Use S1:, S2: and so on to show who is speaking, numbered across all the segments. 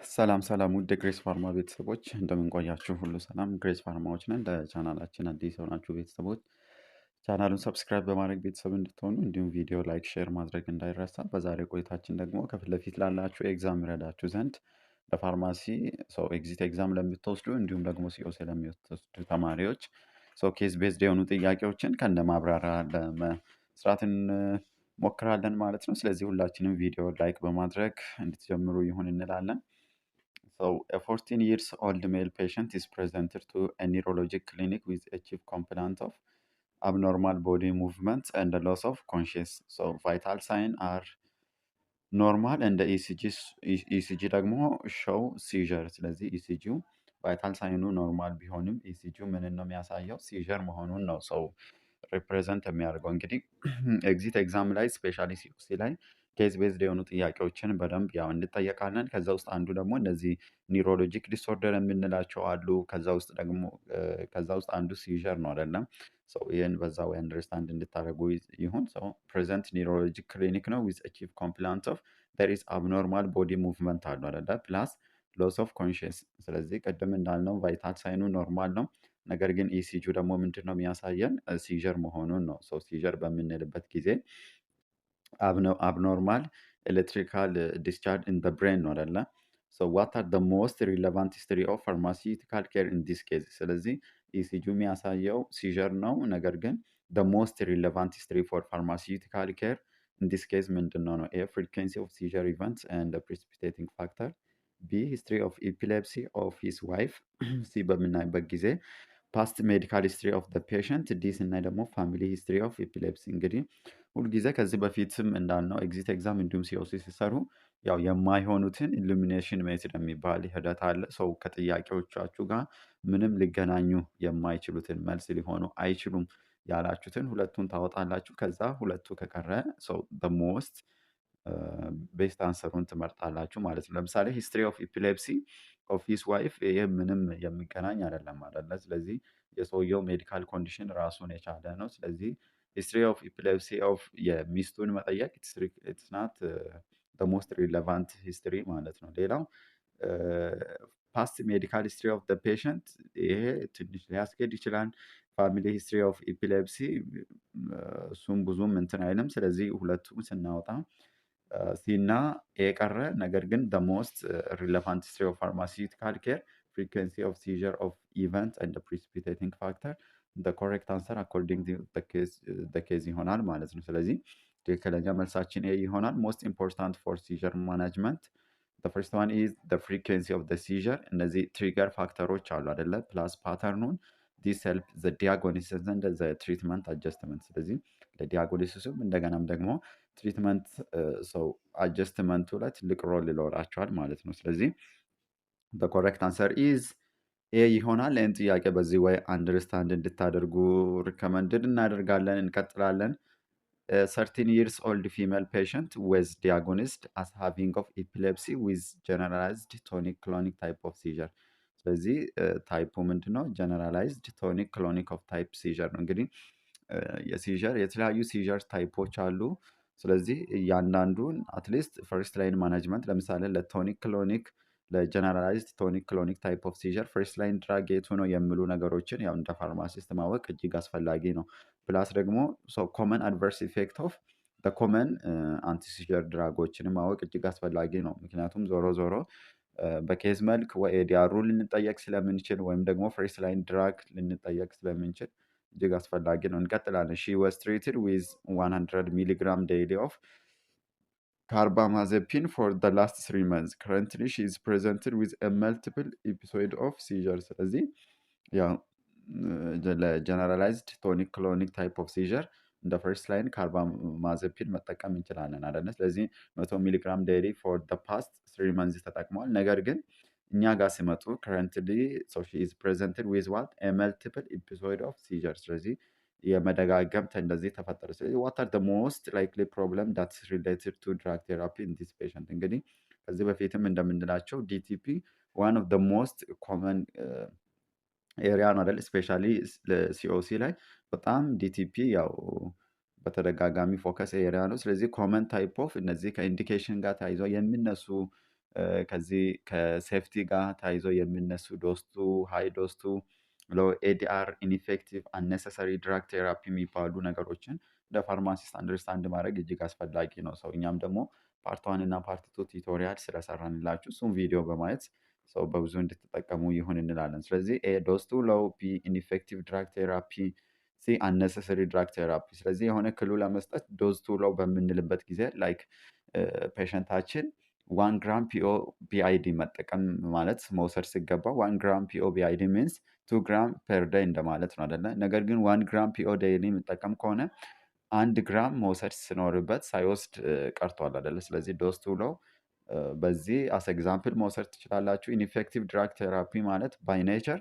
S1: ሰላም ውድ ግሬስ ፋርማ ቤተሰቦች እንደምን ቆያችሁ? ሁሉ ሰላም። ግሬስ ፋርማዎች ነን። ለቻናላችን አዲስ የሆናችሁ ቤተሰቦች ቻናሉን ሰብስክራይብ በማድረግ ቤተሰብ እንድትሆኑ እንዲሁም ቪዲዮ ላይክ፣ ሼር ማድረግ እንዳይረሳ። በዛሬ ቆይታችን ደግሞ ከፊት ለፊት ላላችሁ ኤግዛም ይረዳችሁ ዘንድ በፋርማሲ ኤግዚት ኤግዛም ለምትወስዱ እንዲሁም ደግሞ ሲኦሲ ለሚወስዱ ተማሪዎች ኬዝ ቤዝድ የሆኑ ጥያቄዎችን ከነ ማብራሪያ ለመስራት እንሞክራለን ማለት ነው። ስለዚህ ሁላችንም ቪዲዮ ላይክ በማድረግ እንድትጀምሩ ይሁን እንላለን። So, a 14 years old male patient is presented to a neurologic clinic with a chief complaint of abnormal body movements and a loss of consciousness. So, vital signs are normal and the ECG ደግሞ show seizure። ስለዚህ ኢሲጂው ቫይታል ሳይኑ ኖርማል ቢሆንም ኢሲጂው ምንን ነው የሚያሳየው? ሲዥር መሆኑን ነው ሰው ሪፕሬዘንት የሚያደርገው። እንግዲህ ኤግዚት ኤግዛም ላይ ስፔሻሊ ሲኦሲ ላይ ኬዝ ቤዝድ የሆኑ ጥያቄዎችን በደንብ ያው እንጠየቃለን። ከዛ ውስጥ አንዱ ደግሞ እነዚህ ኒውሮሎጂክ ዲስኦርደር የምንላቸው አሉ። ከዛ ውስጥ አንዱ ሲዥር ነው አይደለም። ይህን በዛ ወይ አንደርስታንድ እንድታደርጉ ይሁን። ፕሬዘንት ኒውሮሎጂክ ክሊኒክ ነው ዊዝ ቺፍ ኮምፕላንት ኦፍ ዜር ኢዝ አብኖርማል ቦዲ ሙቭመንት አሉ አይደለ፣ ፕላስ ሎስ ኦፍ ኮንሽስ። ስለዚህ ቅድም እንዳልነው ቫይታል ሳይኑ ኖርማል ነው። ነገር ግን ኢሲጂ ደግሞ ምንድን ነው የሚያሳየን? ሲዥር መሆኑን ነው። ሲዥር በምንልበት ጊዜ abnormal electrical discharge in the brain ነው አይደለ? what are the most relevant history of pharmaceutical care in this case? ስለዚህ ኢሲጂ የሚያሳየው ሲዥር ነው። ነገር ግን the most relevant history for pharmaceutical care in this case ምንድን ነው? A, frequency of seizure events and the precipitating factor. B, history of epilepsy of his wife. C በምናይበት ጊዜ ፓስት ሜዲካል ሂስትሪ ኦፍ ደ ፔሸንት። ዲ ስናይ ደግሞ ፋሚሊ ሂስትሪ ኦፍ ኤፒሌፕሲ። እንግዲህ ሁልጊዜ ከዚህ በፊትም እንዳልነው ኤግዚት ኤግዛም እንዲሁም ሲኦሲ ሲሰሩ ያው የማይሆኑትን ኢሉሚኔሽን ሜትድ የሚባል ሂደት አለ። ሰው ከጥያቄዎቻችሁ ጋር ምንም ሊገናኙ የማይችሉትን መልስ ሊሆኑ አይችሉም ያላችሁትን ሁለቱን ታወጣላችሁ። ከዛ ሁለቱ ከቀረ ሞስት ቤስት አንሰሩን ትመርጣላችሁ ማለት ነው። ለምሳሌ ሂስትሪ ኦፍ ኤፒሌፕሲ ኦፍ ሂስ ዋይፍ፣ ይህ ምንም የሚገናኝ አይደለም አይደለ። ስለዚህ የሰውየው ሜዲካል ኮንዲሽን ራሱን የቻለ ነው። ስለዚህ ሂስትሪ ኦፍ ኤፒሌፕሲ ኦፍ የሚስቱን መጠየቅ ኢትስ ናት ሞስት ሪሌቫንት ሂስትሪ ማለት ነው። ሌላው ፓስት ሜዲካል ሂስትሪ ኦፍ ፔሸንት፣ ይሄ ትንሽ ሊያስኬድ ይችላል። ፋሚሊ ሂስትሪ ኦፍ ኤፒሌፕሲ እሱም ብዙም እንትን አይልም። ስለዚህ ሁለቱም ስናወጣ ሲና የቀረ ነገር ግን ሞስት ሪሌቫንት ሂስትሪ ኦፍ ፋርማሲውቲካል ኬር ፍሪኩዌንሲ ኦፍ ሲዥር ኦፍ ኢቨንት ኤንድ ፕሪሲፒቴቲንግ ፋክተር ኮሬክት አንሰር አኮርዲንግ ኬዝ ይሆናል ማለት ነው። ስለዚህ ትክክለኛ መልሳችን ኤ ይሆናል። ሞስት ኢምፖርታንት ፎር ሲዥር ማናጅመንት ፈርስት ዋን ኢዝ ፍሪኩዌንሲ ኦፍ ሲዥር። እነዚህ ትሪገር ፋክተሮች አሉ አይደለ፣ ፕላስ ፓተርኑን ዲስ ሄልፕ ዘ ዲያጎኒሲስ ኤንድ ዘ ትሪትመንት አጀስትመንት። ስለዚህ ለዲያጎኒሲስም እንደገናም ደግሞ ትሪትመንት አጀስትመንቱ ላይ ትልቅ ሮል ይኖራቸዋል ማለት ነው። ስለዚህ ኮሬክት አንሰር ኢዝ ኤ ይሆናል። ይህን ጥያቄ በዚህ ወይ አንደርስታንድ እንድታደርጉ ሪከመንድድ እናደርጋለን። እንቀጥላለን። 13 years old female patient was diagnosed as having of epilepsy with generalized tonic-clonic type of seizure። ስለዚህ ታይፑ ምንድነው? ጀነራላይዝድ ቶኒክ ክሎኒክ ኦፍ ታይፕ ሲዥር ነው። እንግዲህ የሲዥር የተለያዩ ሲዥር ታይፖች አሉ። ስለዚህ እያንዳንዱን አትሊስት ፈርስት ላይን ማናጅመንት፣ ለምሳሌ ለቶኒክ ክሎኒክ ለጀነራላይዝድ ቶኒክ ክሎኒክ ታይፕ ኦፍ ሲዥር ፈርስት ላይን ድራግ የቱ ነው የሚሉ ነገሮችን ያው እንደ ፋርማሲስት ማወቅ እጅግ አስፈላጊ ነው። ፕላስ ደግሞ ኮመን አድቨርስ ኢፌክት ኦፍ በኮመን አንቲሲዥር ድራጎችን ማወቅ እጅግ አስፈላጊ ነው። ምክንያቱም ዞሮ ዞሮ በኬዝ መልክ ወይ ኤዲአሩ ልንጠየቅ ስለምንችል ወይም ደግሞ ፈርስት ላይን ድራግ ልንጠየቅ ስለምንችል እጅግ አስፈላጊ ነው። እንቀጥላለን። ሺ ዋዝ ትሪትድ ዊዝ 100 ሚሊግራም ዴይሊ ኦፍ carbamazepine for the last 3 months. Currently, she is presented with a multiple episode of seizure. ስለዚህ ያው ለጀነራላይዝድ ቶኒክ ክሎኒክ ታይፕ ኦፍ ሲዥር እንደ ፈርስት ላይን ካርባማዘፒን መጠቀም እንችላለን አይደለ። ስለዚህ 100 ሚሊግራም ዴይሊ ፎር ደ ፓስት 3 months ተጠቅመዋል። ነገር ግን እኛ ጋር ሲመጡ currently she is presented with what a multiple episode of seizure። ስለዚህ የመደጋገም እንደዚህ ተፈጠረ። ስለዚህ what are the most likely problem that's related to drug therapy in this patient? እንግዲህ ከዚህ በፊትም እንደምንላቸው ዲቲፒ one of the most common ኤሪያ ነው አይደል? ስፔሻሊ ሲኦሲ ላይ በጣም ዲቲፒ ያው በተደጋጋሚ ፎከስ ኤሪያ ነው። ስለዚህ ኮመን ታይፕ ኦፍ እነዚህ ከኢንዲኬሽን ጋር ተያይዘው የሚነሱ ከዚህ ከሴፍቲ ጋር ተያይዞ የሚነሱ ዶስቱ ሃይ ዶስቱ ሎ ኤዲአር ኢንፌክቲቭ አነሰሰሪ ድራግ ቴራፒ የሚባሉ ነገሮችን እንደ ፋርማሲስት አንደርስታንድ ማድረግ እጅግ አስፈላጊ ነው። ሰው እኛም ደግሞ ፓርት ዋን እና ፓርት ቱ ቱቶሪያል ስለሰራንላችሁ እሱም ቪዲዮ በማየት ሰው በብዙ እንድትጠቀሙ ይሁን እንላለን። ስለዚህ ኤ ዶስ ቱ ሎው፣ ቢ ኢንፌክቲቭ ድራግ ቴራፒ፣ ሲ አነሰሰሪ ድራግ ቴራፒ። ስለዚህ የሆነ ክሉ ለመስጠት ዶዝ ቱ ሎው በምንልበት ጊዜ ላይክ ፔሸንታችን 1 ግራም ፒኦ ቢአይዲ መጠቀም ማለት መውሰድ ሲገባ 1 ግራም ፒኦ ቢአይዲ ሚንስ 2 ግራም ፐር ዴይ እንደማለት ነው አይደለ? ነገር ግን 1 ግራም ፒኦ ዴይሊ የሚጠቀም ከሆነ 1 ግራም መውሰድ ሲኖርበት ሳይወስድ ቀርቷል አይደለ? ስለዚህ ዶዝ ቱ ሎው በዚህ አስ ኤግዛምፕል መውሰድ ትችላላችሁ። ኢንፌክቲቭ ድራግ ቴራፒ ማለት ባይ ኔቸር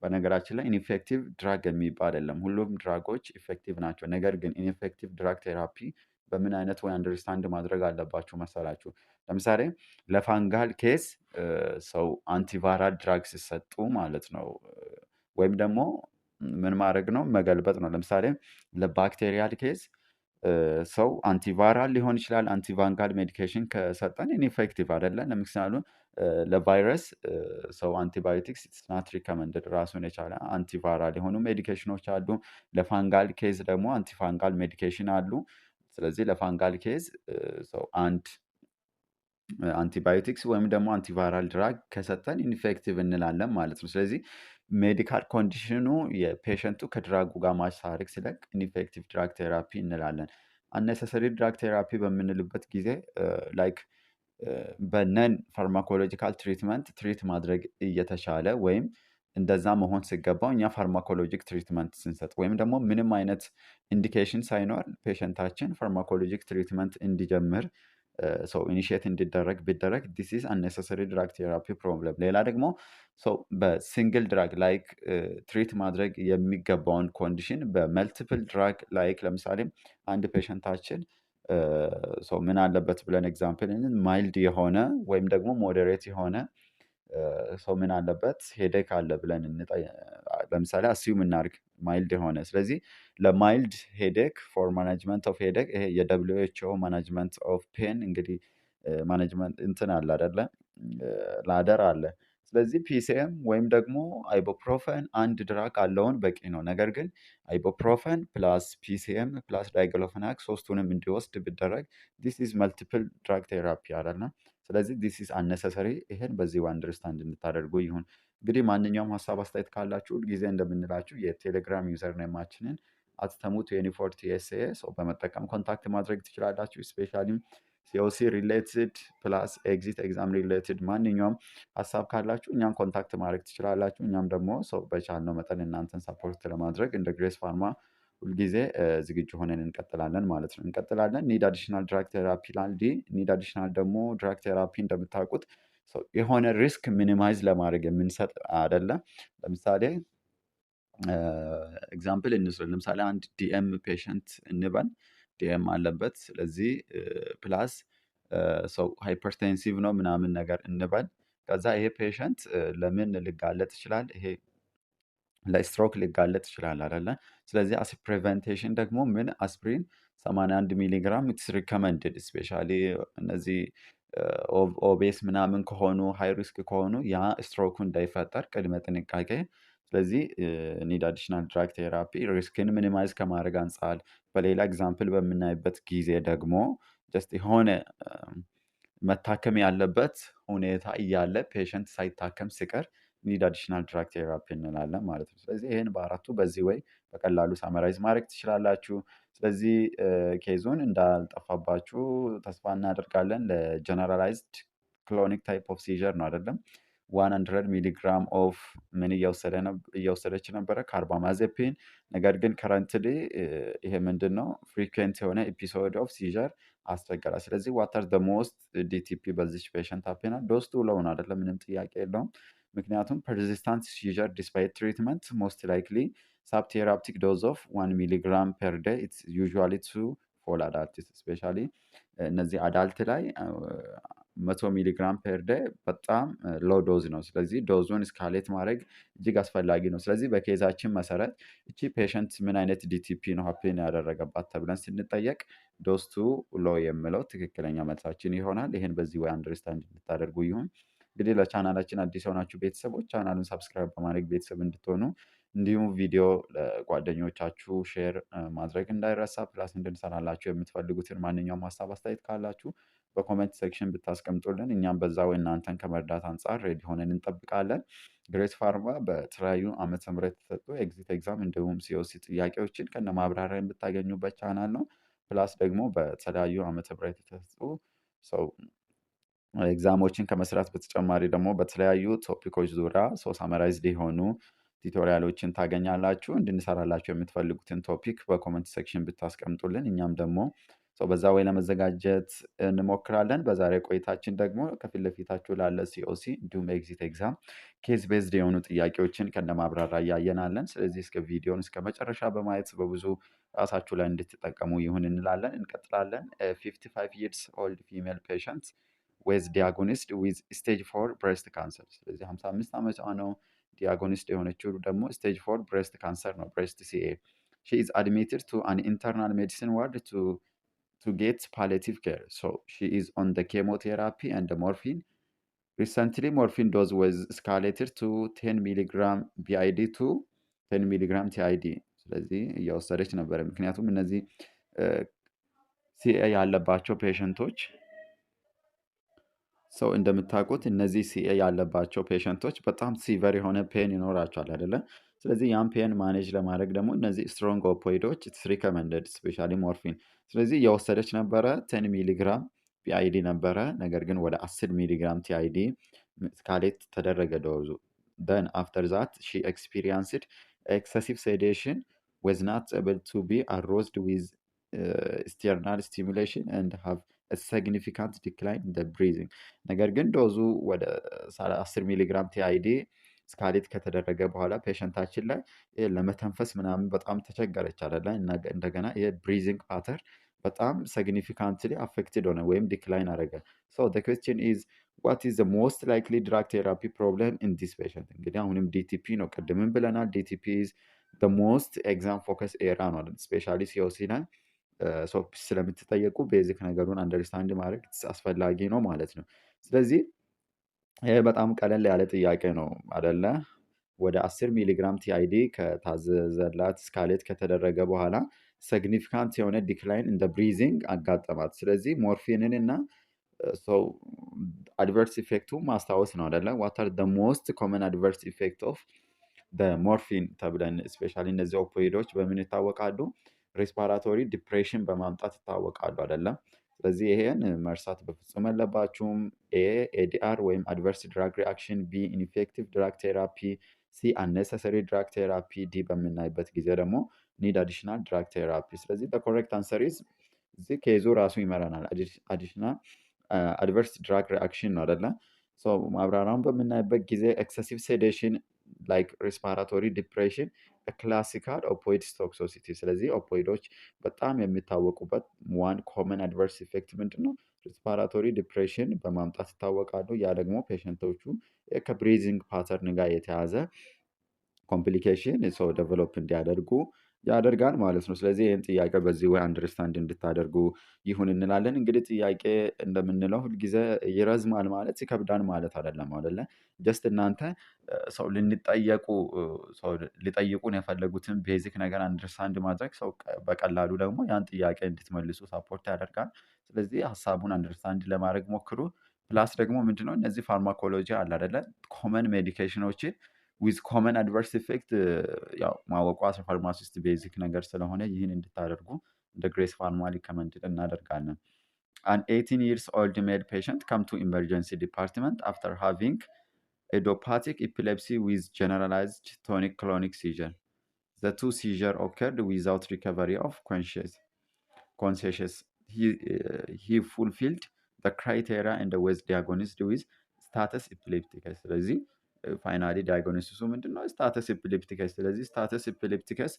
S1: በነገራችን ላይ ኢንፌክቲቭ ድራግ የሚባል የለም። ሁሉም ድራጎች ኢፌክቲቭ ናቸው። ነገር ግን ኢንፌክቲቭ ድራግ ቴራፒ በምን አይነት ወይ አንደርስታንድ ማድረግ አለባችሁ መሰላችሁ? ለምሳሌ ለፋንጋል ኬስ ሰው አንቲቫይራል ድራግ ሲሰጡ ማለት ነው። ወይም ደግሞ ምን ማድረግ ነው? መገልበጥ ነው። ለምሳሌ ለባክቴሪያል ኬስ ሰው አንቲቫይራል ሊሆን ይችላል። አንቲቫንጋል ሜዲኬሽን ከሰጠን ኢንፌክቲቭ አይደለም። ለምሳሌ ለቫይረስ ሰው አንቲባዮቲክስ ኢትስ ናት ሪከመንድድ ራሱን የቻለ አንቲቫይራል የሆኑ ሜዲኬሽኖች አሉ። ለፋንጋል ኬዝ ደግሞ አንቲፋንጋል ሜዲኬሽን አሉ። ስለዚህ ለፋንጋል ኬዝ ሰው አንድ አንቲባዮቲክስ ወይም ደግሞ አንቲቫይራል ድራግ ከሰጠን ኢንፌክቲቭ እንላለን ማለት ነው። ስለዚህ ሜዲካል ኮንዲሽኑ የፔሸንቱ ከድራጉ ጋር ማች ሳያደርግ ሲለቅ ኢንፌክቲቭ ድራግ ቴራፒ እንላለን። አነሰሰሪ ድራግ ቴራፒ በምንልበት ጊዜ ላይክ በነን ፋርማኮሎጂካል ትሪትመንት ትሪት ማድረግ እየተቻለ ወይም እንደዛ መሆን ሲገባው እኛ ፋርማኮሎጂክ ትሪትመንት ስንሰጥ ወይም ደግሞ ምንም አይነት ኢንዲኬሽን ሳይኖር ፔሸንታችን ፋርማኮሎጂክ ትሪትመንት እንዲጀምር ሰው ኢኒሺየት እንዲደረግ ቢደረግ ዲስ ኢዝ አነሰሰሪ ድራግ ቴራፒ ፕሮብለም። ሌላ ደግሞ ሰው በሲንግል ድራግ ላይክ ትሪት ማድረግ የሚገባውን ኮንዲሽን በመልቲፕል ድራግ ላይክ ለምሳሌ አንድ ፔሸንታችን ሰው ምን አለበት ብለን ኤግዛምፕል ማይልድ የሆነ ወይም ደግሞ ሞዴሬት የሆነ ሰው ምን አለበት ሄዴክ አለ ብለን ለምሳሌ አስዩም እናድርግ ማይልድ የሆነ። ስለዚህ ለማይልድ ሄዴክ ፎር ማናጅመንት ኦፍ ሄዴክ ይሄ የደብሊው ኤች ኦ ማናጅመንት ኦፍ ፔን እንግዲህ ማናጅመንት እንትን አለ አይደለ? ላደር አለ። ስለዚህ ፒሲኤም ወይም ደግሞ አይቦፕሮፈን አንድ ድራግ አለውን በቂ ነው። ነገር ግን አይቦፕሮፈን ፕላስ ፒሲኤም ፕላስ ዳይክሎፌናክ ሶስቱንም እንዲወስድ ቢደረግ ዲስ ኢዝ መልቲፕል ድራግ ቴራፒ አለና ስለዚህ ዲስ ኢዝ አነሰሰሪ። ይሄን በዚህ አንደርስታንድ እንድታደርጉ ይሁን። እንግዲህ ማንኛውም ሀሳብ አስተያየት ካላችሁ ሁልጊዜ እንደምንላችሁ የቴሌግራም ዩዘር ኔማችንን አትተሙት ዩኒፎር ቲኤስኤ ሰው በመጠቀም ኮንታክት ማድረግ ትችላላችሁ። ስፔሻሊ ሲኦሲ ሪሌትድ ፕላስ ኤግዚት ኤግዛም ሪሌትድ ማንኛውም ሀሳብ ካላችሁ እኛም ኮንታክት ማድረግ ትችላላችሁ። እኛም ደግሞ ሰው በቻልነው መጠን እናንተን ሰፖርት ለማድረግ እንደ ግሬስ ፋርማ ሁልጊዜ ዝግጁ ሆነን እንቀጥላለን ማለት ነው። እንቀጥላለን። ኒድ አዲሽናል ድራግ ቴራፒ ላል ዲ ኒድ አዲሽናል ደግሞ ድራግ ቴራፒ እንደምታውቁት የሆነ ሪስክ ሚኒማይዝ ለማድረግ የምንሰጥ አይደለም። ለምሳሌ ኤግዛምፕል እንውሰድ። ለምሳሌ አንድ ዲኤም ፔሸንት እንበል ዲኤም አለበት። ስለዚህ ፕላስ ሰው ሃይፐርቴንሲቭ ነው ምናምን ነገር እንበል። ከዛ ይሄ ፔሸንት ለምን ሊጋለጥ ይችላል? ይሄ ለስትሮክ ሊጋለጥ ይችላል አይደለ? ስለዚህ አስ ፕሪቨንቴሽን ደግሞ ምን አስፕሪን 81 ሚሊግራም ኢትስ ሪከመንድድ ስፔሻሊ እነዚህ ኦቤስ ምናምን ከሆኑ ሃይ ሪስክ ከሆኑ ያ ስትሮኩ እንዳይፈጠር ቅድመ ጥንቃቄ። ስለዚህ ኒድ አዲሽናል ድራግ ቴራፒ ሪስክን ሚኒማይዝ ከማድረግ አንጻር፣ በሌላ ኤግዛምፕል በምናይበት ጊዜ ደግሞ ጀስት የሆነ መታከም ያለበት ሁኔታ እያለ ፔሸንት ሳይታከም ሲቀር ኒድ አዲሽናል ድራግ ቴራፒ እንላለን ማለት ነው። ስለዚህ ይህን በአራቱ በዚህ ወይ በቀላሉ ሳመራይዝ ማድረግ ትችላላችሁ። ስለዚህ ኬዙን እንዳልጠፋባችሁ ተስፋ እናደርጋለን። ለጀነራላይዝድ ክሎኒክ ታይፕ ኦፍ ሲዥር ነው አይደለም? 100 ሚሊግራም ኦፍ ምን እየወሰደች ነበረ? ካርባማዜፒን። ነገር ግን ከረንትሊ ይሄ ምንድን ነው ፍሪኩዌንት የሆነ ኤፒሶድ ኦፍ ሲዥር አስቸገራ። ስለዚህ ዋተር ደ ሞስት ዲቲፒ በዚች ፔሸንት አፔና ዶስቱ ለውን አይደለም፣ ምንም ጥያቄ የለውም። ምክንያቱም ፐርሲስታንት ሲዥር ዲስፓይት ትሪትመንት ሞስት ላይክሊ ሳብቴራፕቲክ ዶዝ ኦፍ 1 ሚሊግራም ፐር ዴይ ኢትስ ዩዥዋሊ ቱ ፎል አዳልትስ ስፔሻሊ እነዚህ አዳልት ላይ 100 ሚሊግራም ፐር ዴይ በጣም ሎ ዶዝ ነው። ስለዚህ ዶዙን እስካሌት ማድረግ እጅግ አስፈላጊ ነው። ስለዚህ በኬዛችን መሰረት እቺ ፔሸንት ምን አይነት ዲቲፒ ነው ሀፕን ያደረገባት ተብለን ስንጠየቅ ዶዝ ቱ ሎ የሚለው ትክክለኛ መልሳችን ይሆናል። ይህን በዚህ ወይ አንደርስታንድ እንድታደርጉ ይሁን። እንግዲህ ለቻናላችን አዲስ የሆናችሁ ቤተሰቦች ቻናሉን ሰብስክራይብ በማድረግ ቤተሰብ እንድትሆኑ እንዲሁም ቪዲዮ ለጓደኞቻችሁ ሼር ማድረግ እንዳይረሳ። ፕላስ እንድንሰራላችሁ የምትፈልጉትን ማንኛውም ሀሳብ አስተያየት ካላችሁ በኮሜንት ሴክሽን ብታስቀምጡልን እኛም በዛው እናንተን ከመርዳት አንጻር ሬዲ ሆነን እንጠብቃለን። ግሬስ ፋርማ በተለያዩ ዓመተ ምህረት የተሰጡ ኤግዚት ኤግዛም እንዲሁም ሲኦሲ ጥያቄዎችን ከነ ማብራሪያ የምታገኙበት ቻናል ነው። ፕላስ ደግሞ በተለያዩ ዓመተ ምህረት የተሰጡ ሰው ኤግዛሞችን ከመስራት በተጨማሪ ደግሞ በተለያዩ ቶፒኮች ዙሪያ ሳመራይዝድ የሆኑ ቱቶሪያሎችን ታገኛላችሁ። እንድንሰራላችሁ የምትፈልጉትን ቶፒክ በኮመንት ሴክሽን ብታስቀምጡልን እኛም ደግሞ በዛ ወይ ለመዘጋጀት እንሞክራለን። በዛሬ ቆይታችን ደግሞ ከፊት ለፊታችሁ ላለ ሲኦሲ እንዲሁም ኤግዚት ኤግዛም ኬዝ ቤዝድ የሆኑ ጥያቄዎችን ከነማብራራ እያየናለን። ስለዚህ እስከ ቪዲዮን እስከ መጨረሻ በማየት በብዙ ራሳችሁ ላይ እንድትጠቀሙ ይሁን እንላለን። እንቀጥላለን። 55 years old female patient with diagnosed with stage 4 breast cancer። ስለዚህ 55 ዓመቷ ነው። ዲያጎኒስት የሆነችው ደግሞ ስቴጅ 4 ብሬስት ካንሰር ነው፣ ብሬስት ሲኤ። she is admitted to an internal medicine ward to get palliative care. So she is on the chemotherapy and the morphine. Recently, morphine dose was escalated to 10 milligram BID to 10 milligram TID. ስለዚህ እየወሰደች ነበረ። ምክንያቱም እነዚህ ሲኤ ያለባቸው ፔሸንቶች ሰው እንደምታውቁት እነዚህ ሲኤ ያለባቸው ፔሸንቶች በጣም ሲቨር የሆነ ፔን ይኖራቸዋል አይደለ? ስለዚህ ያን ፔን ማኔጅ ለማድረግ ደግሞ እነዚህ ስትሮንግ ኦፖይዶች ኢትስ ሪከመንደድ ስፔሻሊ ሞርፊን። ስለዚህ እየወሰደች ነበረ። 10 ሚሊግራም ፒአይዲ ነበረ። ነገር ግን ወደ 10 ሚሊግራም ቲአይዲ ስካሌት ተደረገ ዶዙ። then after that she experienced excessive sedation, was not able to be aroused with external stimulation and have a significant decline in the breathing። ነገር ግን ዶዙ ወደ 10 ሚሊግራም ቲአይዲ ስካሌት ከተደረገ በኋላ ፔሸንታችን ላይ ለመተንፈስ ምናምን በጣም ተቸገረች አይደለ? እንደገና የብሪዚንግ ፓተርን በጣም ሲግኒፊካንትሊ አፌክትድ ሆነ ወይም ዲክላይን አደረገ። ሶ the question is what is the most likely drug therapy problem in this patient? እንግዲህ አሁንም ዲቲፒ ነው፣ ቅድምም ብለናል። ዲቲፒ is the most exam focus area ነው አይደል? ስፔሻሊ ሲኦሲ ላይ ስለምትጠየቁ ቤዚክ ነገሩን አንደርስታንድ ማድረግ አስፈላጊ ነው ማለት ነው። ስለዚህ ይሄ በጣም ቀለል ያለ ጥያቄ ነው አደለ? ወደ 10 ሚሊግራም ቲአይዲ ከታዘዘላት ስካሌት ከተደረገ በኋላ ሲግኒፊካንት የሆነ ዲክላይን እንደ ብሪዚንግ አጋጠማት። ስለዚህ ሞርፊንን እና ሰው አድቨርስ ኢፌክቱ ማስታወስ ነው አደለ? ዋት አር ሞስት ኮመን አድቨርስ ኢፌክት ኦፍ ሞርፊን ተብለን ስፔሻሊ እነዚህ ኦፖይዶች በምን ይታወቃሉ? ሬስፓራቶሪ ዲፕሬሽን በማምጣት ይታወቃሉ አይደለም? ስለዚህ ይሄን መርሳት በፍጹም የለባችሁም። ኤ ኤዲአር ወይም አድቨርስ ድራግ ሪአክሽን፣ ቢ ኢንፌክቲቭ ድራግ ቴራፒ፣ ሲ አነሰሰሪ ድራግ ቴራፒ፣ ዲ በምናይበት ጊዜ ደግሞ ኒድ አዲሽናል ድራግ ቴራፒ። ስለዚህ በኮሬክት አንሰር ኢዝ እዚህ ኬዙ ራሱ ይመራናል። አዲሽናል አድቨርስ ድራግ ሪአክሽን ነው አይደለ? ማብራሪያውን በምናይበት ጊዜ ኤክሰሲቭ ሴዴሽን ላይክ ሬስፓራቶሪ ዲፕሬሽን ክላሲካል ኦፖይድስ ቶክሲሲቲ። ስለዚህ ኦፖይዶች በጣም የሚታወቁበት ዋን ኮመን አድቨርስ ኢፌክት ምንድን ነው? ሬስፓራቶሪ ዲፕሬሽን በማምጣት ይታወቃሉ። ያ ደግሞ ፔሸንቶቹ ከብሪዚንግ ፓተርን ጋር የተያዘ ኮምፕሊኬሽን ሰው ዴቨሎፕ እንዲያደርጉ ያደርጋል ማለት ነው። ስለዚህ ይህን ጥያቄ በዚህ ወይ አንደርስታንድ እንድታደርጉ ይሁን እንላለን። እንግዲህ ጥያቄ እንደምንለው ሁልጊዜ ይረዝማል ማለት ይከብዳል ማለት አይደለም አይደለ? ጀስት እናንተ ሰው ሊጠይቁን የፈለጉትን ቤዚክ ነገር አንደርስታንድ ማድረግ ሰው በቀላሉ ደግሞ ያን ጥያቄ እንድትመልሱ ሳፖርት ያደርጋል። ስለዚህ ሀሳቡን አንደርስታንድ ለማድረግ ሞክሩ። ፕላስ ደግሞ ምንድነው እነዚህ ፋርማኮሎጂ አለ አይደለ? ኮመን ሜዲኬሽኖችን ዊዝ ኮመን አድቨርስ ኢፌክት ያው ማወቁ አስ ፋርማሲስት ቤዚክ ነገር ስለሆነ ይህን እንድታደርጉ እንደ ግሬስ ፋርማ ሪከመንድድ እናደርጋለን። An 18 years old male patient come to emergency department after having idiopathic epilepsy with generalized tonic-clonic seizure. The two seizures occurred without recovery of consciousness. He fulfilled the criteria and was diagnosed with status epilepticus. ስለዚህ ፋይናሊ ዳያግኖሲሱ ምንድን ነው? ስታተስ ኤፒሌፕቲከስ። ስለዚህ ስታተስ ኤፒሌፕቲከስ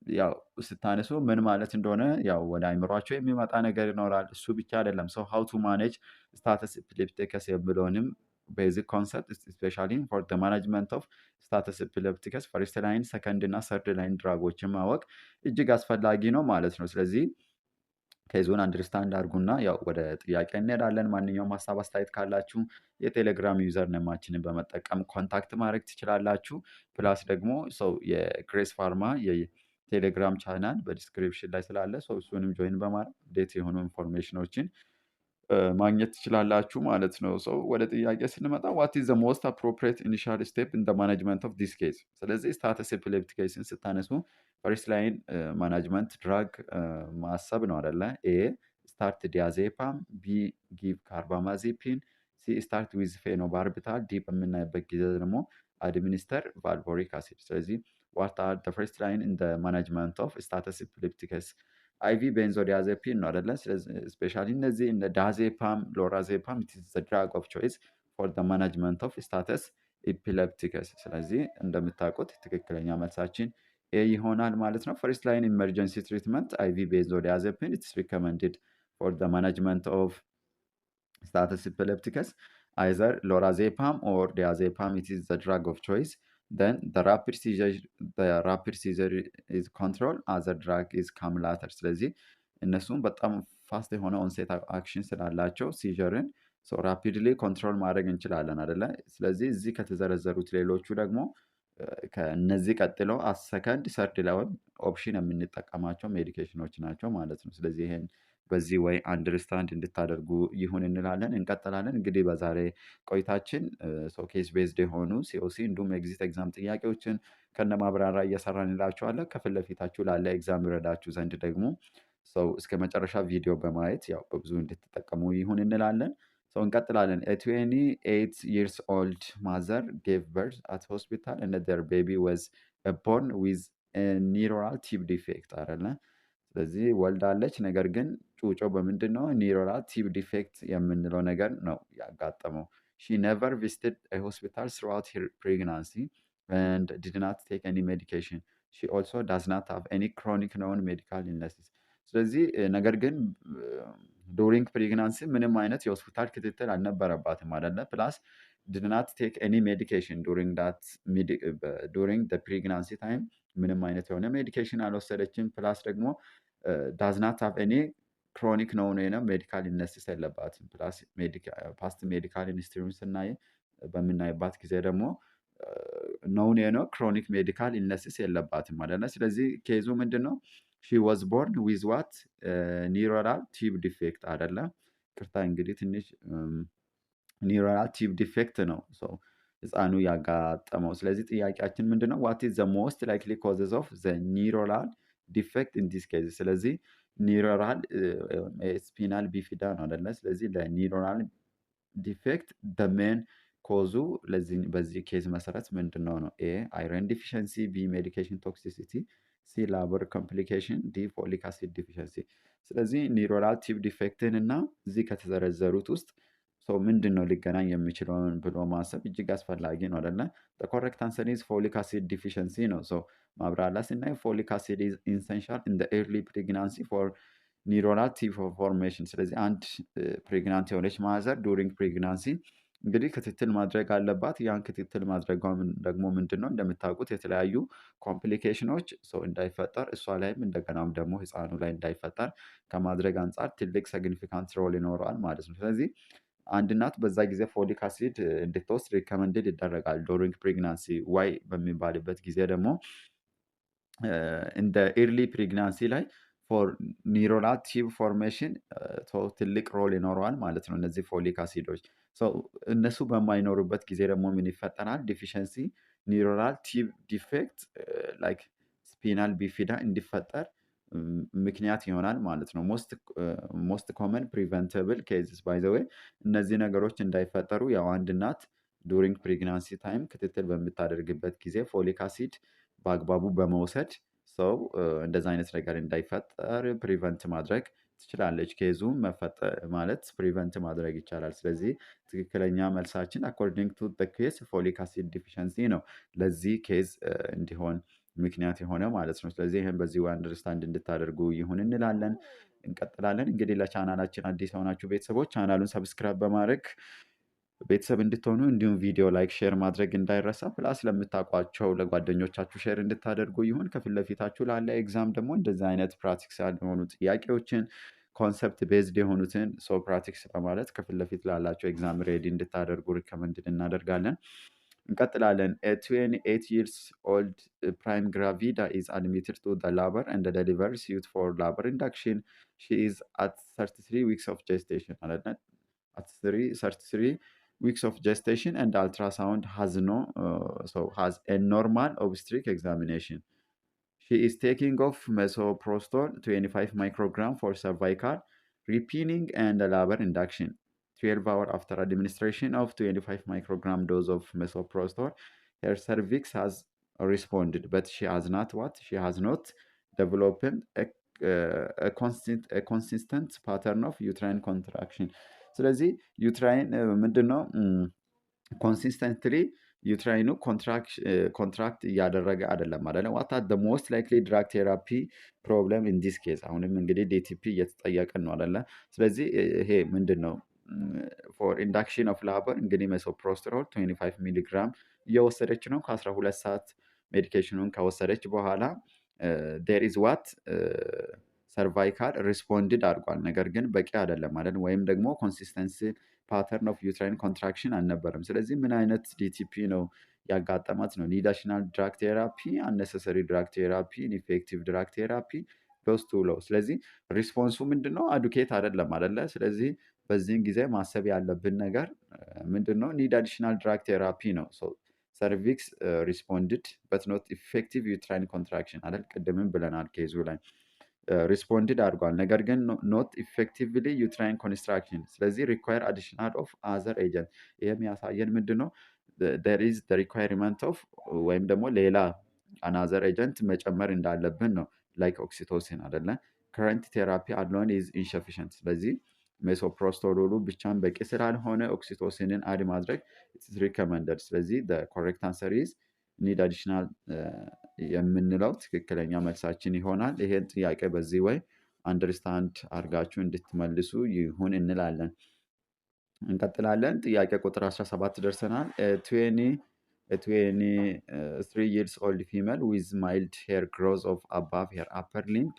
S1: ያው ስታነሱ ምን ማለት እንደሆነ ያው ወደ አይምሯቸው የሚመጣ ነገር ይኖራል። እሱ ብቻ አይደለም። ሶ ሃው ቱ ማኔጅ ስታተስ ኤፒሌፕቲከስ የሚለውንም ቤዚክ ኮንሰፕት ስፔሻሊ ፎር ዘ ማናጅመንት ኦፍ ስታተስ ኤፒሌፕቲከስ ፈርስት ላይን፣ ሰከንድ እና ሰርድ ላይን ድራጎችን ማወቅ እጅግ አስፈላጊ ነው ማለት ነው። ስለዚህ ኬዙን አንደርስታንድ አድርጉና ያው ወደ ጥያቄ እንሄዳለን። ማንኛውም ሀሳብ አስተያየት ካላችሁ የቴሌግራም ዩዘር ነማችንን በመጠቀም ኮንታክት ማድረግ ትችላላችሁ። ፕላስ ደግሞ ሰው የግሬስ ፋርማ የቴሌግራም ቻናል በዲስክሪፕሽን ላይ ስላለ ሰው እሱንም ጆይን በማድረግ ዴት የሆኑ ኢንፎርሜሽኖችን ማግኘት ትችላላችሁ ማለት ነው። ሰው ወደ ጥያቄ ስንመጣ ዋት ኢዝ ዘ ሞስት አፕሮፕሪየት ኢኒሻል ስቴፕ ኢን ዘ ማናጅመንት ኦፍ ዲስ ኬዝ። ስለዚህ ስታተስ ኤፒሌፕቲኬስን ስታነሱ ፈርስት ላይን ማናጅመንት ድራግ ማሰብ ነው አይደለ? ኤ ስታርት ዲያዜፓም፣ ቢ ጊቭ ካርባማዚፒን፣ ሲ ስታርት ዊዝ ፌኖባርቢታል፣ ዲ በምናይበት ጊዜ ደግሞ አድሚኒስተር ቫልቮሪክ አሲድ። ስለዚህ ዋት አር ዘ ፈርስት ላይን ኢን ዘ ማናጅመንት ኦፍ ስታተስ ኤፒሌፕቲከስ? አይቪ ቤንዞዲያዜፒን ነው አይደለ? ስለዚህ ስፔሻሊ እነዚህ እንደ ዳዜፓም፣ ሎራዜፓም ኢትስ ዘ ድራግ ኦፍ ቾይስ ፎር ዘ ማናጅመንት ኦፍ ስታተስ ኤፒሌፕቲከስ። ስለዚህ እንደምታውቁት ትክክለኛ መልሳችን ኤ ይሆናል ማለት ነው። ፈርስት ላይን ኢመርጀንሲ ትሪትመንት አይቪ ቤንዞዲያዜፒን ኢትስ ሪኮመንድድ ፎር ዘ ማናጅመንት ኦፍ status epilepticus, either lorazepam or diazepam, it is the drug of choice. Then the rapid seizure is control, other drug is come later. ስለዚህ እነሱም በጣም ፋስት የሆነ ኦንሴት አክሽን ስላላቸው ሲጀርን ራፒድሊ ኮንትሮል ማድረግ እንችላለን አደለ? ስለዚህ እዚህ ከተዘረዘሩት ሌሎቹ ደግሞ ከነዚህ ቀጥለው ሰከንድ ሰርድ ሌቨል ኦፕሽን የምንጠቀማቸው ሜዲኬሽኖች ናቸው ማለት ነው። ስለዚህ ይሄን በዚህ ወይ አንደርስታንድ እንድታደርጉ ይሁን እንላለን። እንቀጥላለን። እንግዲህ በዛሬ ቆይታችን ኬስ ቤዝድ የሆኑ ሲኦሲ እንዲሁም ኤግዚት ኤግዛም ጥያቄዎችን ከነ ማብራሪያ እየሰራን እንላችኋለን። ከፊት ለፊታችሁ ላለ ኤግዛም ይረዳችሁ ዘንድ ደግሞ ሰው እስከ መጨረሻ ቪዲዮ በማየት ያው በብዙ እንድትጠቀሙ ይሁን እንላለን። እንቀጥላለን። A 28 years old mother gave birth at hospital and their baby was born with a neural tube defect አይደለ? ስለዚህ ወልዳለች። ነገር ግን ጩጮ በምንድን ነው ኒውራል ቲብ ዲፌክት የምንለው ነገር ነው ያጋጠመው። ሺ never visited a hospital throughout her pregnancy and did not take any medication. She also does not have any chronic known medical illnesses. ስለዚህ ነገር ግን ዱሪንግ ፕሬግናንሲ ምንም አይነት የሆስፒታል ክትትል አልነበረባትም አይደለ? ፕላስ did not take any medication during the pregnancy time ምንም አይነት የሆነ ሜዲኬሽን አልወሰደችም። ፕላስ ደግሞ ዳዝ ናት ሃቭ ኤኒ ክሮኒክ ነውን ሜዲካል ኢልነስስ የለባትም። ፕላስ ፓስት ሜዲካል ኢንስትሪውን ስናይ በምናይባት ጊዜ ደግሞ ነውን ክሮኒክ ሜዲካል ኢልነስስ የለባትም ማለት ነው። ስለዚህ ኬዙ ምንድን ነው? ሺ ዋዝ ቦርን ዊዝ ዋት ኒውራል ቲብ ዲፌክት አይደለ? ቅርታ እንግዲህ ትንሽ ኒውራል ቲብ ዲፌክት ነው ህፃኑ ያጋጠመው። ስለዚህ ጥያቄያችን ምንድን ነው? ዋት ኢዝ ዘ ሞስት ላይክሊ ኮዝስ ኦፍ ዘ ኒውራል ዲፌክት ኢን ዲስ ኬዝ። ስለዚህ ኒውራል ስፒናል ቢፊዳ ነው አይደለ? ስለዚህ ለኒውራል ዲፌክት ሜን ኮዙ በዚህ ኬዝ መሰረት ምንድን ነው? ኤ አይረን ዲፊሸንሲ፣ ቢ ሜዲኬሽን ቶክሲሲቲ፣ ሲ ላቦር ኮምፕሊኬሽን፣ ዲ ፎሊክ አሲድ ዲፊሸንሲ። ስለዚህ ኒውራል ቲብ ዲፌክትን እና እዚህ ከተዘረዘሩት ውስጥ ምንድን ነው ሊገናኝ የሚችለውን ብሎ ማሰብ እጅግ አስፈላጊ ነው አይደለ? ኮሬክት አንሰር ኢዝ ፎሊክ አሲድ ዲፊሸንሲ ነው። ማብራሪያ ስናይ ፎሊክ አሲድ ኢዝ ኢሰንሻል ኢን ዘ ኤርሊ ፕሬግናንሲ ፎር ኒውራል ቲብ ፎርሜሽን። ስለዚህ አንድ ፕሬግናንት የሆነች ማዘር ዱሪንግ ፕሬግናንሲ እንግዲህ ክትትል ማድረግ አለባት። ያን ክትትል ማድረጓ ደግሞ ምንድን ነው እንደምታውቁት የተለያዩ ኮምፕሊኬሽኖች እንዳይፈጠር እሷ ላይም እንደገናም ደግሞ ህፃኑ ላይ እንዳይፈጠር ከማድረግ አንጻር ትልቅ ሲግኒፊካንት ሮል ይኖረዋል ማለት ነው። ስለዚህ አንድ እናት በዛ ጊዜ ፎሊክ አሲድ እንድትወስድ ሪከመንድድ ይደረጋል ዱሪንግ ፕሬግናንሲ። ዋይ በሚባልበት ጊዜ ደግሞ እንደ ኤርሊ ፕሬግናንሲ ላይ ፎር ኒውራል ቲብ ፎርሜሽን ትልቅ ሮል ይኖረዋል ማለት ነው እነዚህ ፎሊክ አሲዶች። እነሱ በማይኖሩበት ጊዜ ደግሞ ምን ይፈጠራል? ዲፊሸንሲ ኒውራል ቲብ ዲፌክት ላይክ ስፒናል ቢፊዳ እንዲፈጠር ምክንያት ይሆናል ማለት ነው። ሞስት ኮመን ፕሪቨንተብል ኬዝስ ባይ ዘ ዌይ እነዚህ ነገሮች እንዳይፈጠሩ ያው አንድ እናት ዱሪንግ ፕሬግናንሲ ታይም ክትትል በምታደርግበት ጊዜ ፎሊክ አሲድ በአግባቡ በመውሰድ እንደዛ አይነት ነገር እንዳይፈጠር ፕሪቨንት ማድረግ ትችላለች። ኬዙ ማለት ፕሪቨንት ማድረግ ይቻላል። ስለዚህ ትክክለኛ መልሳችን አኮርዲንግ ቱ ኬዝ ፎሊክ አሲድ ዲፊሸንሲ ነው ለዚህ ኬዝ እንዲሆን ምክንያት የሆነ ማለት ነው። ስለዚህ ይህን በዚህ ወይ አንደርስታንድ እንድታደርጉ ይሁን እንላለን። እንቀጥላለን። እንግዲህ ለቻናላችን አዲስ የሆናችሁ ቤተሰቦች ቻናሉን ሰብስክራይብ በማድረግ ቤተሰብ እንድትሆኑ እንዲሁም ቪዲዮ ላይክ ሼር ማድረግ እንዳይረሳ። ፕላስ ለምታውቋቸው ለጓደኞቻችሁ ሼር እንድታደርጉ ይሁን። ከፊት ለፊታችሁ ላለ ኤግዛም ደግሞ እንደዚህ አይነት ፕራክቲካል የሆኑ ጥያቄዎችን ኮንሰፕት ቤዝድ የሆኑትን ሰው ፕራክቲክስ በማለት ከፊት ለፊት ላላቸው ኤግዛም ሬዲ እንድታደርጉ ሪከመንድድ እናደርጋለን። እንቀጥላለን። A 28 years old prime gravida is admitted to the labor and delivers suit for labor induction. She is at 33 weeks of gestation. At 33 weeks of gestation and ultrasound has has a normal obstetric examination. She is taking off misoprostol 25 microgram for cervical repining and labor induction. 12 hours after administration of 25 microgram dose of misoprostol, her cervix has responded, but she has not developed a consistent pattern of uterine contraction. ስለዚህ ዩትራይን ምንድን ነው ኮንሲስተንትሊ ዩትራይኑ ኮንትራክት እያደረገ አይደለም ማለት ነው። ዋት አር ዘ ሞስት ላይክሊ ድራግ ቴራፒ ፕሮብለም ኢን ዲስ ኬዝ። አሁንም እንግዲህ ዲቲፒ እየተጠየቅን ነው አይደለ? ስለዚህ ይሄ ምንድን ነው ፎር ኢንዳክሽን ኦፍ ላበር እንግዲህ ሜሶፕሮስትሮል 25 ሚሊግራም እየወሰደች ነው። ከ12 ሰዓት ሜዲኬሽኑን ከወሰደች በኋላ ዴር ኢዝ ዋት ሰርቫይካል ሪስፖንድድ አድርጓል። ነገር ግን በቂ አይደለም ማለት ወይም ደግሞ ኮንሲስተንሲ ፓተርን ኦፍ ዩትራይን ኮንትራክሽን አልነበረም። ስለዚህ ምን አይነት ዲቲፒ ነው ያጋጠማት ነው? ኒዳሽናል ድራግ ቴራፒ፣ አነሰሰሪ ድራግ ቴራፒ፣ ኢንፌክቲቭ ድራግ ቴራፒ ዶስቱ ለው። ስለዚህ ሪስፖንሱ ምንድነው? አዱኬት አይደለም አይደለ? ስለዚህ በዚህን ጊዜ ማሰብ ያለብን ነገር ምንድነው? ኒድ አዲሽናል ድራግ ቴራፒ ነው። ሰርቪክስ ሪስፖንድድ በት ኖት ኢፌክቲቭ ዩትራይን ኮንትራክሽን አይደል? ቅድምም ብለናል ኬዙ ላይ ሪስፖንድድ አድርጓል። ነገር ግን ኖት ኢፌክቲቭሊ ዩትራይን ኮንስትራክሽን። ስለዚህ ሪኳየር አዲሽናል ኦፍ አዘር ኤጀንት። ይህም ያሳየን ምንድን ነው there is the requirement of ወይም ደግሞ ሌላ አናዘር ኤጀንት መጨመር እንዳለብን ነው። ላይክ ኦክሲቶሲን አይደለ? ከረንት ቴራፒ አሎን ኢዝ ኢንሰፊሽንት። ስለዚህ ሜሶፕሮስቶሎሉ ብቻን በቂ ስላልሆነ ኦክሲቶሲንን አድ ማድረግ ኢትስ ሪከመንደድ። ስለዚህ ኮሬክት አንሰር ኢዝ ኒድ አዲሽናል የምንለው ትክክለኛ መልሳችን ይሆናል። ይሄን ጥያቄ በዚህ ወይ አንደርስታንድ አድርጋችሁ እንድትመልሱ ይሁን እንላለን። እንቀጥላለን። ጥያቄ ቁጥር 17 ደርሰናል። 23 years old female with mild hair growth of above her upper limb,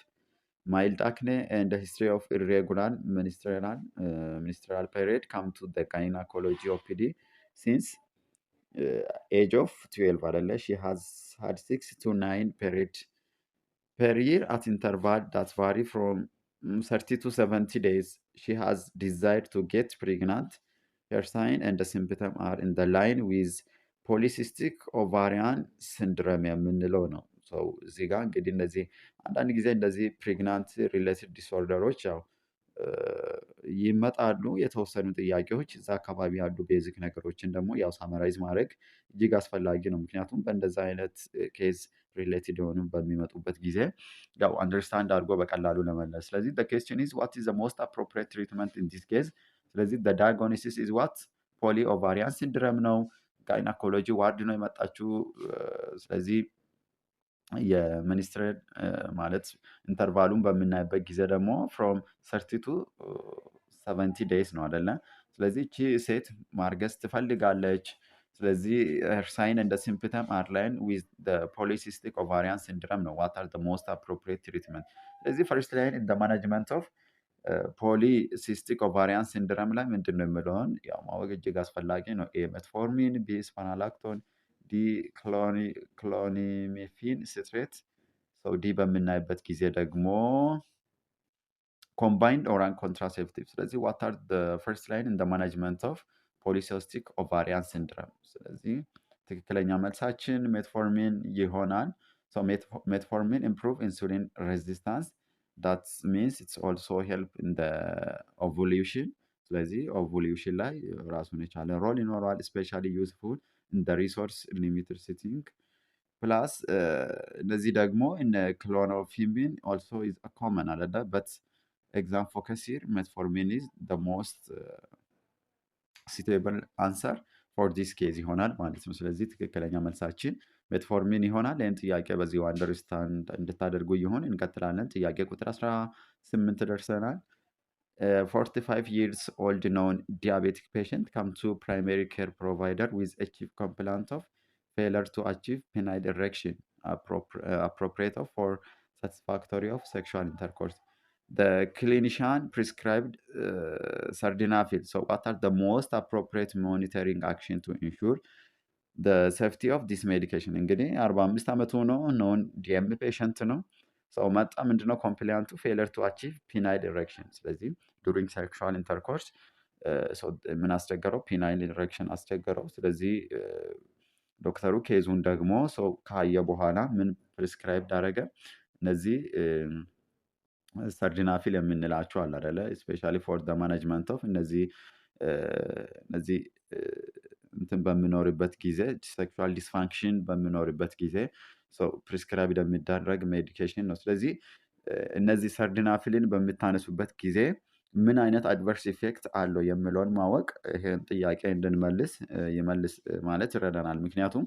S1: mild acne and a history of irregular menstrual period come to the gynecology OPD since age of 12 አይደለ? She has had 6 to 9 period per year at interval that vary from 30 to 70 days. She has desired to get pregnant. Her sign and the symptom are in the line with polycystic ovarian syndrome የምንለው ነው። እዚህ ጋር እንግዲህ እንደዚህ አንዳንድ ጊዜ እንደዚህ ፕሬግናንት ሪሌትድ ዲስኦርደሮች ያው ይመጣሉ። የተወሰኑ ጥያቄዎች እዛ አካባቢ ያሉ ቤዚክ ነገሮችን ደግሞ ያው ሳመራይዝ ማድረግ እጅግ አስፈላጊ ነው። ምክንያቱም በእንደዛ አይነት ኬዝ ሪሌትድ የሆኑ በሚመጡበት ጊዜ ያው አንደርስታንድ አድርጎ በቀላሉ ለመለስ። ስለዚህ the question is what is the most appropriate treatment in this case? ስለዚህ the diagnosis is what ፖሊ ኦቫሪያን ሲንድረም ነው። ጋይናኮሎጂ ዋርድ ነው የመጣችው። ስለዚህ የሚኒስትሬት ማለት ኢንተርቫሉን በምናይበት ጊዜ ደግሞ ፍሮም 30 ቱ 70 ዴይስ ነው አይደለ? ስለዚህ እቺ ሴት ማርገዝ ትፈልጋለች። ስለዚህ her sign and the symptom are line with the polycystic ovarian syndrome ነው። what are the most appropriate treatment? ስለዚህ first line in the management of ፖሊሲስቲክ ኦቫሪያን ሲንድረም ላይ ምንድን ነው የምለውን ያው ማወቅ እጅግ አስፈላጊ ነው። ኤ ሜትፎርሚን፣ ቢ ስፓናላክቶን፣ ዲ ክሎኒሜፊን ስትሬት። ዲ በምናይበት ጊዜ ደግሞ ኮምባይንድ ኦራል ኮንትራሴፕቲቭ። ስለዚህ ዋት አር ፈርስት ላይን ኢን ማናጅመንት ኦፍ ፖሊሲስቲክ ኦቫሪያን ሲንድረም። ስለዚህ ትክክለኛ መልሳችን ሜትፎርሚን ይሆናል። ሜትፎርሚን ኢምፕሩቭ ኢንሱሊን ሬዚስታንስ that means it's also help in the ovulation። ስለዚህ ኦቭሉሽን ላይ ራሱን የቻለ ሮል ይኖረዋል። ስፔሻሊ ዩዝፉል in the resource limited setting ፕላስ እነዚህ ደግሞ እነ ክሎኖፊሚን also is a common አለ but exam focus here metformin is the most suitable answer ፎር ዲስ ኬዝ ይሆናል ማለት ነው። ስለዚህ ትክክለኛ መልሳችን ሜትፎርሚን ይሆናል። ይህን ጥያቄ በዚሁ አንደርስታንድ እንድታደርጉ ይሆን እንቀጥላለን። ጥያቄ ቁጥር 18 ደርሰናል። 45 years old non-diabetic patient come to primary care provider with a chief complaint of failure to achieve penile erection appropriate for satisfactory of sexual intercourse. The clinician prescribed sildenafil. So what are the most appropriate monitoring action to ensure the safety of this medication? እንግዲህ 45 ዓመቱ ነው። ኖን ዲኤም ፔሸንት ነው። ሰው መጣ። ምንድነው ኮምፕሊያንቱ? ፌለር ቱ አቺቭ ፒናይል ኢሬክሽን። ስለዚህ ዱሪንግ ሴክሹዋል ኢንተርኮርስ ምን አስቸገረው? ፒናይል ኢሬክሽን አስቸገረው። ስለዚህ ዶክተሩ ኬዙን ደግሞ ሰው ካየ በኋላ ምን ፕሪስክራይብ ዳረገ? እነዚህ ሰርዲናፊል የምንላቸው አለ አይደለ? ስፔሻሊ ፎር ደ ማኔጅመንት ኦፍ እነዚህ እንትን በሚኖርበት ጊዜ ሴክሹዋል ዲስፋንክሽን በሚኖርበት ጊዜ ፕሪስክራይብ የሚደረግ ሜዲኬሽን ነው። ስለዚህ እነዚህ ሰርዲናፊልን በምታነሱበት ጊዜ ምን አይነት አድቨርስ ኢፌክት አለው የሚለውን ማወቅ ይህን ጥያቄ እንድንመልስ ይመልስ ማለት ይረዳናል። ምክንያቱም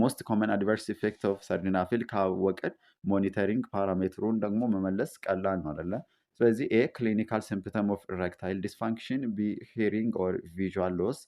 S1: ሞስት ኮመን አድቨርስ ኢፌክት ኦፍ ሰርዲናፊል ካወቅን ሞኒተሪንግ ፓራሜትሩን ደግሞ መመለስ ቀላል ነው አይደለ? ስለዚህ ኤ ክሊኒካል ሲምፕተም ኦፍ ኢሬክታይል ዲስፋንክሽን፣ ቢ ሂሪንግ ኦር ቪዥዋል ሎስ፣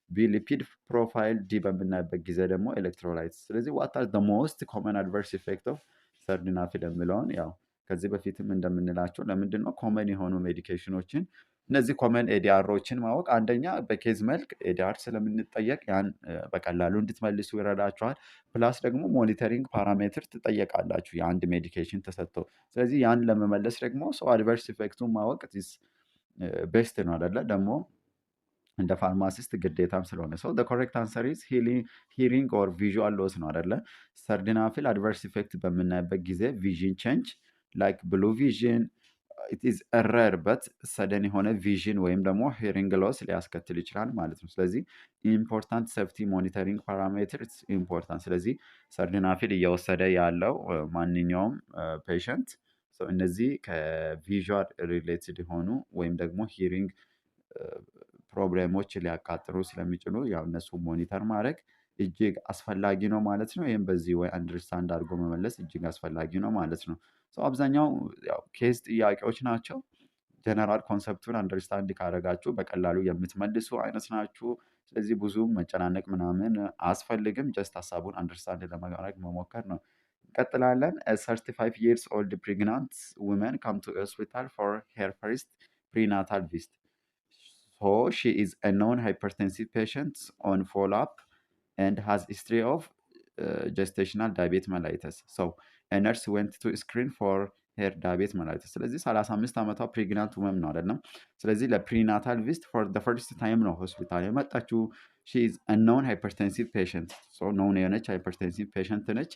S1: ቢ ሊፒድ ፕሮፋይል፣ ዲ በምናይበት ጊዜ ደግሞ ኤሌክትሮላይትስ። ስለዚህ ዋት አር ሞስት ኮመን አድቨርስ ኢፌክት ኦፍ ሰርዲናፊል የሚለውን ያው ከዚህ በፊትም እንደምንላቸው ለምንድን ነው ኮመን የሆኑ ሜዲኬሽኖችን እነዚህ ኮመን ኤዲአሮችን ማወቅ፣ አንደኛ በኬዝ መልክ ኤዲአር ስለምንጠየቅ ያን በቀላሉ እንድትመልሱ ይረዳቸዋል። ፕላስ ደግሞ ሞኒተሪንግ ፓራሜትር ትጠየቃላችሁ የአንድ ሜዲኬሽን ተሰጥቶ። ስለዚህ ያን ለመመለስ ደግሞ ሰው አድቨርስ ኢፌክቱን ማወቅ ቤስት ነው አይደለ? ደግሞ እንደ ፋርማሲስት ግዴታም ስለሆነ ሰው ኮሬክት አንሰር ኢዝ ሂሪንግ ኦር ቪዥዋል ሎስ ነው አይደለ? ሰርዲናፊል አድቨርስ ኢፌክት በምናይበት ጊዜ ቪዥን ቼንጅ ላይክ ብሉ ቪዥን ኢት ኢዝ ረር በት ሰደን የሆነ ቪዥን ወይም ደግሞ ሂሪንግ ሎስ ሊያስከትል ይችላል ማለት ነው። ስለዚህ ኢምፖርታንት ሴፍቲ ሞኒተሪንግ ፓራሜትር ኢምፖርታንት። ስለዚህ ሰርዲናፊል እየወሰደ ያለው ማንኛውም ፔሸንት እነዚህ ከቪዥዋል ሪሌትድ የሆኑ ወይም ደግሞ ሂሪንግ ፕሮብሌሞች ሊያቃጥሩ ስለሚችሉ ያው እነሱ ሞኒተር ማድረግ እጅግ አስፈላጊ ነው ማለት ነው። ይህም በዚህ ወይ አንደርስታንድ አድርጎ መመለስ እጅግ አስፈላጊ ነው ማለት ነው። አብዛኛው ኬዝ ጥያቄዎች ናቸው። ጀነራል ኮንሰፕቱን አንደርስታንድ ካደረጋችሁ በቀላሉ የምትመልሱ አይነት ናችሁ። ስለዚህ ብዙም መጨናነቅ ምናምን አያስፈልግም። ጀስት ሀሳቡን አንደርስታንድ ለማድረግ መሞከር ነው። እንቀጥላለን። 35 years old pregnant woman come to hospital for her first prenatal visit. So she is a non-hypertensive patient on follow-up and has history of gestational diabetes mellitus. So a nurse went to screen for her diabetes mellitus. ስለዚህ 35 ዓመቷ ፕሬግናንት ውመም ነው አይደለም? ስለዚህ ለፕሪናታል ቪዚት ፎር the first time ነው ሆስፒታል የመጣችው። she is a non hypertensive patient. so known የሆነች ሃይፐርቴንሲቭ ፔሸንት ነች።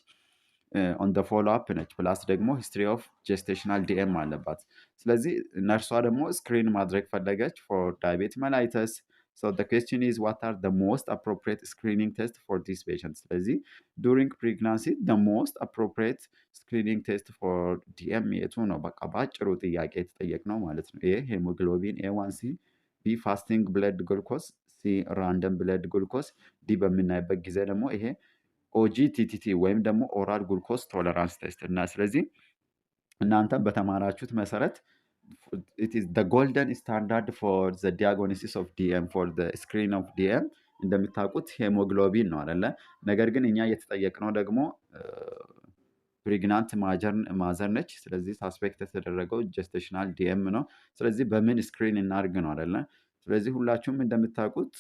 S1: ኦን ደ ፎሎ አፕ ነች። ፕላስ ደግሞ ሂስትሪ ኦፍ ጀስቴሽናል ዲኤም አለባት። ስለዚህ ነርሷ ደግሞ ስክሪን ማድረግ ፈለገች ፎር ዳያቤት መላይተስ። So the question is, what are the most appropriate screening tests for this patient? ስለዚህ during pregnancy the most appropriate screening test for DM የቱ ነው? በቃ በአጭሩ ጥያቄ የተጠየቅነው ማለት ነው። ኤ ሄሞግሎቢን ኤ1ሲ፣ ቢ ፋስቲንግ ብለድ ግሉኮስ፣ ሲ ራንደም ብለድ ግሉኮስ፣ ዲ በምናይበት ጊዜ ደግሞ ይሄ ኦጂቲቲቲ ወይም ደግሞ ኦራል ግሉኮስ ቶለራንስ ቴስት እና ስለዚህ እናንተም በተማራችሁት መሰረት it is the golden standard for the diagnosis of DM for the screen of DM እንደምታውቁት ሄሞግሎቢን ነው አይደለ? ነገር ግን እኛ እየተጠየቅነው ደግሞ ፕሬግናንት ማዘር ነች። ስለዚህ ሳስፔክት የተደረገው ጀስቴሽናል ዲኤም ነው። ስለዚህ በምን ስክሪን እናድርግ ነው አይደለ? ስለዚህ ሁላችሁም እንደምታውቁት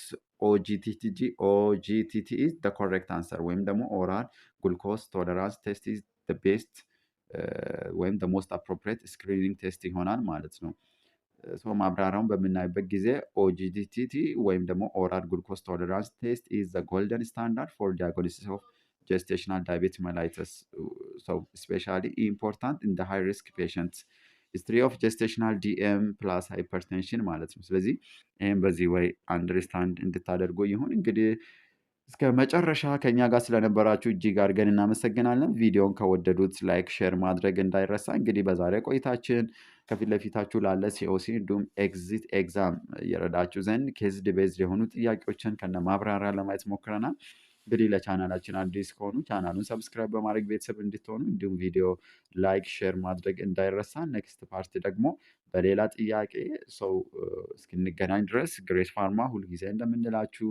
S1: ኦጂቲቲ ኢዝ the correct answer ወይም ደግሞ ኦራል ግሉኮስ ቶለራንስ ቴስት ኢዝ the best ወይም the most appropriate screening ቴስት ይሆናል ማለት ነው። ማብራሪያውን በምናይበት ጊዜ ኦጂቲቲ ወይም ደግሞ ኦራል ግሉኮስ ቶለራንስ ቴስት ኢዝ the golden standard for diagnosis of gestational diabetes mellitus. So especially important in the high risk patients. history of gestational DM plus hypertension ማለት ነው። ስለዚህ ይህም በዚህ ወይ አንደርስታንድ እንድታደርጉ ይሁን። እንግዲህ እስከ መጨረሻ ከእኛ ጋር ስለነበራችሁ እጅግ አድርገን እናመሰግናለን። ቪዲዮውን ከወደዱት ላይክ፣ ሼር ማድረግ እንዳይረሳ። እንግዲህ በዛሬ ቆይታችን ከፊት ለፊታችሁ ላለ ሲኦሲ እንዲሁም ኤግዚት ኤግዛም እየረዳችሁ ዘንድ ኬዝድ ቤዝድ የሆኑ ጥያቄዎችን ከነ ማብራሪያ ለማየት ሞክረናል። እንግዲህ ለቻናላችን አዲስ ከሆኑ ቻናሉን ሰብስክራይብ በማድረግ ቤተሰብ እንድትሆኑ እንዲሁም ቪዲዮ ላይክ፣ ሼር ማድረግ እንዳይረሳ። ኔክስት ፓርት ደግሞ በሌላ ጥያቄ ሰው እስክንገናኝ ድረስ ግሬስ ፋርማ ሁልጊዜ እንደምንላችሁ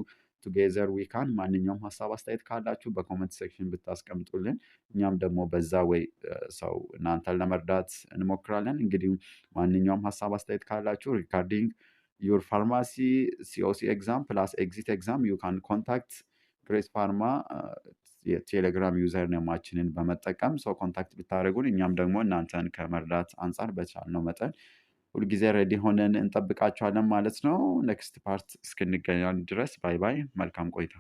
S1: ቱጌዘር ዊካን። ማንኛውም ሀሳብ አስተያየት ካላችሁ በኮመንት ሴክሽን ብታስቀምጡልን እኛም ደግሞ በዛ ወይ ሰው እናንተን ለመርዳት እንሞክራለን። እንግዲህ ማንኛውም ሀሳብ አስተያየት ካላችሁ ሪጋርዲንግ ዩር ፋርማሲ ሲኦሲ ኤግዛም ፕላስ ኤግዚት ኤግዛም ዩ ካን ኮንታክት ግሬስ ፋርማ የቴሌግራም ዩዘር ኔማችንን በመጠቀም ሰው ኮንታክት ብታደርጉን እኛም ደግሞ እናንተን ከመርዳት አንጻር በቻልነው መጠን ሁልጊዜ ሬዲ ሆነን እንጠብቃችኋለን ማለት ነው። ኔክስት ፓርት እስክንገናኝ ድረስ ባይ ባይ። መልካም ቆይታ